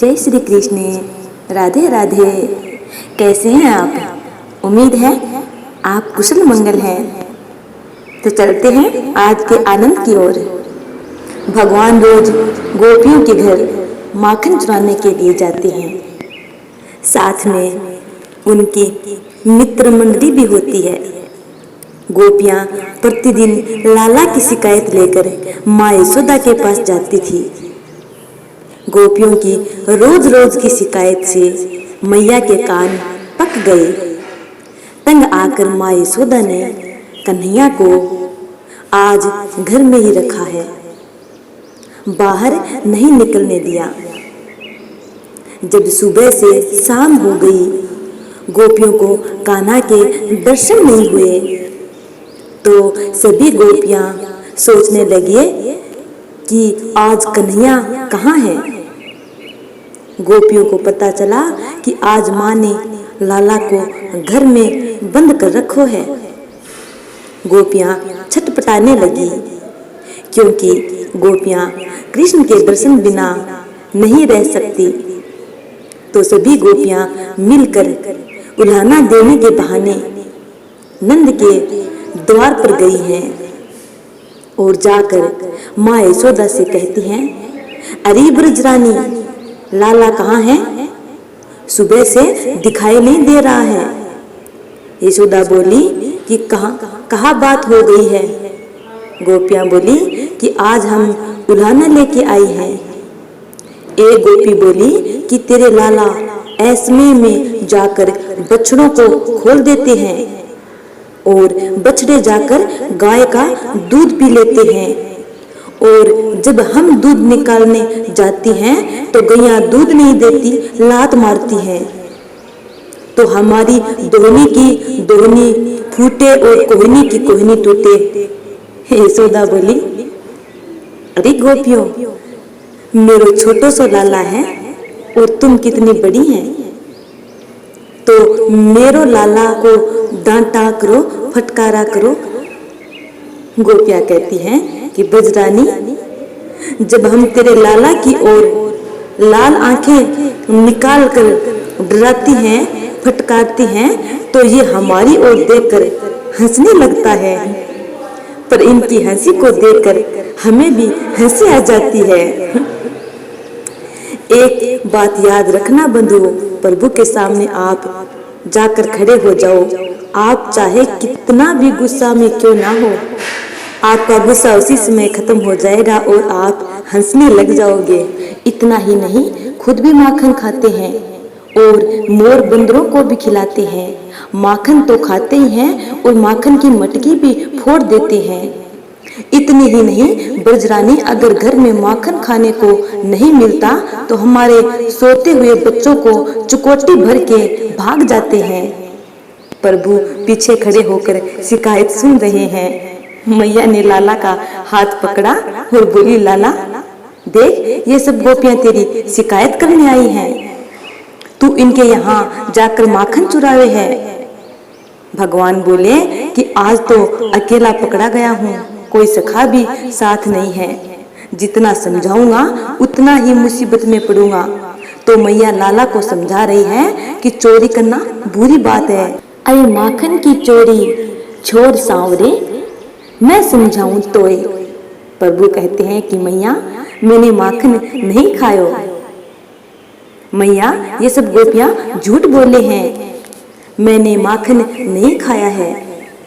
जय श्री कृष्ण। राधे राधे। कैसे हैं आप? उम्मीद है आप कुशल मंगल हैं। तो चलते हैं आज के आनंद की ओर। भगवान रोज गोपियों के घर माखन चुराने के लिए जाते हैं। साथ में उनकी मित्र मंडली भी होती है। गोपियां प्रतिदिन लाला की शिकायत लेकर माँ यशोदा के पास जाती थी। गोपियों की रोज रोज की शिकायत से मैया के कान पक गए। तंग आकर माँ यशोदा ने कन्हैया को आज घर में ही रखा है, बाहर नहीं निकलने दिया। जब सुबह से शाम हो गई, गोपियों को कान्हा के दर्शन नहीं हुए, तो सभी गोपियां सोचने लगे कि आज कन्हैया कहाँ है। गोपियों को पता चला कि आज माँ ने लाला को घर में बंद कर रखो है। गोपियां छटपटाने लगी, क्योंकि गोपियां कृष्ण के दर्शन बिना नहीं रह सकती। तो सभी गोपियां मिलकर उल्हाना देने के बहाने नंद के द्वार पर गई हैं और जाकर माँ यशोदा से कहती हैं, अरे ब्रजरानी, लाला कहाँ है? सुबह से दिखाई नहीं दे रहा है। यशोदा बोली कि कहाँ बात हो गई है? गोपियां बोली कि आज हम उल्हाना लेके आई हैं। एक गोपी बोली कि तेरे लाला ऐसमें में जाकर बछड़ों को खोल देते हैं और बछड़े जाकर गाय का दूध पी लेते हैं, और जब हम दूध निकालने जाती हैं तो गैया दूध नहीं देती, लात मारती हैं। तो हमारी दोहनी की दोहनी फूटे और कोहनी की कोहनी टूटे। यशोदा बोली, अरे गोपियों, मेरो छोटो सो लाला है और तुम कितनी बड़ी हैं, तो मेरो लाला को डांटा करो, फटकारा करो। गोपियां कहती हैं कि ब्रजरानी, जब हम तेरे लाला की ओर लाल आंखें निकाल कर डराती हैं, फटकारती हैं, तो ये हमारी ओर देखकर हंसने लगता है। पर इनकी हंसी को देखकर हमें भी हंसी आ जाती है। एक बात याद रखना बंधुओं, प्रभु के सामने आप जाकर खड़े हो जाओ। आप चाहे कितना भी गुस्सा में क्यों ना हो, आपका गुस्सा उसी समय खत्म हो जाएगा और आप हंसने लग जाओगे। इतना ही नहीं, खुद भी माखन खाते हैं और मोर बंदरों को भी खिलाते हैं। माखन तो खाते ही हैं और माखन की मटकी भी फोड़ देते हैं। इतनी ही नहीं, ब्रजरानी, अगर घर में माखन खाने को नहीं मिलता तो हमारे सोते हुए बच्चों को चुकोटी भर के भाग जाते हैं। प्रभु पीछे खड़े होकर शिकायत सुन रहे हैं। मैया ने लाला का हाथ पकड़ा और बोली, लाला देख, ये सब गोपियां तेरी शिकायत करने आई हैं। तू इनके यहाँ जाकर माखन चुरावे है। भगवान बोले कि आज तो अकेला पकड़ा गया हूँ, कोई सखा भी साथ नहीं है। जितना समझाऊंगा उतना ही मुसीबत में पड़ूंगा। तो मैया लाला को समझा रही है कि चोरी करना बुरी बात है। अरे माखन की चोरी छोड़ सांवरे, मैं समझाऊं तोए। प्रभु कहते हैं कि मैया, मैंने माखन नहीं खायो। मैया, ये सब गोपियां झूठ बोले हैं, मैंने माखन नहीं खाया है।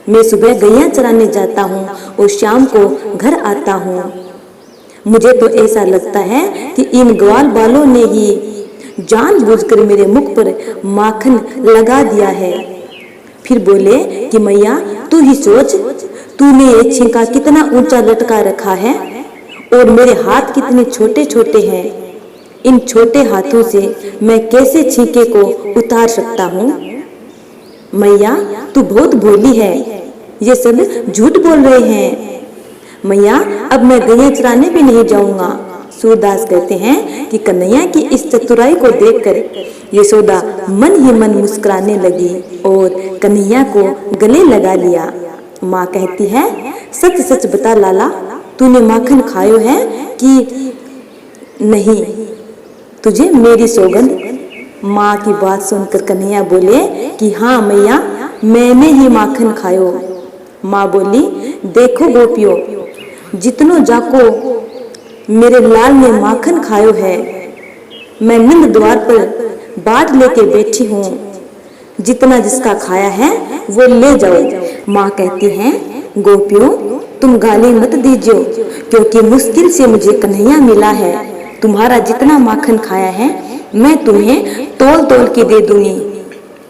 मैं सुबह गैया चराने जाता हूँ और शाम को घर आता हूँ। मुझे तो ऐसा लगता है कि इन ग्वाल बालों ने ही जानबूझकर मेरे मुख पर माखन लगा दिया है। फिर बोले कि मैया, तू ही सोच, तूने ये छींका कितना ऊंचा लटका रखा है और मेरे हाथ कितने छोटे छोटे हैं। इन छोटे हाथों से मैं कैसे छींके को उतार सकता हूँ? मैया, तू बहुत भोली है, ये सब झूठ बोल रहे हैं। मैया, अब मैं गैया चराने भी नहीं जाऊंगा। सूरदास कहते हैं कि कन्हैया की इस चतुराई को देखकर यशोदा मन ही मन मुस्कुराने लगी और कन्हैया को गले लगा लिया। माँ कहती है, सच सच बता लाला, तूने माखन खायो है कि नहीं? तुझे मेरी सौगंध। माँ की बात सुनकर कन्हैया बोले कि हाँ मैया, मैंने ही माखन खायो। माँ बोली, देखो गोपियों, जितनो जाको मेरे लाल ने माखन खायो है, मैं नंद द्वार पर बाट लेके बैठी हूँ, जितना जिसका खाया है वो ले जाओ। माँ कहती हैं, गोपियों तुम गाली मत दीजिए, क्योंकि मुश्किल से मुझे कन्हैया मिला है। तुम्हारा जितना माखन खाया है मैं तुम्हें तोल तोल के दे दूंगी।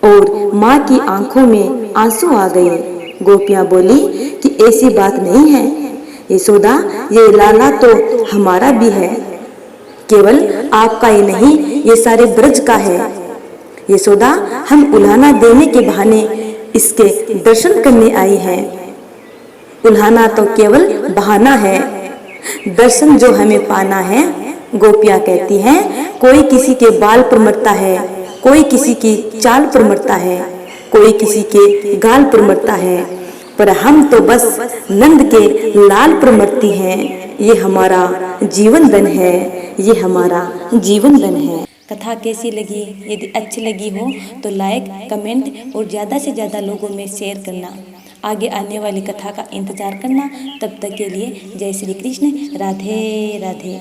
और माँ की आंखों में आंसू आ गए। गोपियाँ बोली कि ऐसी बात नहीं है यशोदा, ये लाला तो हमारा भी है, केवल आपका ही नहीं, ये सारे ब्रज का है। यशोदा, हम उल्हाना देने के बहाने इसके दर्शन करने आई हैं। उल्हाना तो केवल बहाना है, दर्शन जो हमें पाना है। गोपियाँ कहती हैं, कोई किसी के बाल पर मरता है, कोई किसी की चाल पर मरता है, कोई किसी के गाल पर मरता है, पर हम तो बस नंद के लाल पर मरती हैं। ये हमारा जीवन धन है, ये हमारा जीवन धन है। कथा कैसी लगी? यदि अच्छी लगी हो तो लाइक, कमेंट और ज़्यादा से ज़्यादा लोगों में शेयर करना। आगे आने वाली कथा का इंतज़ार करना। तब तक के लिए जय श्री कृष्ण, राधे राधे।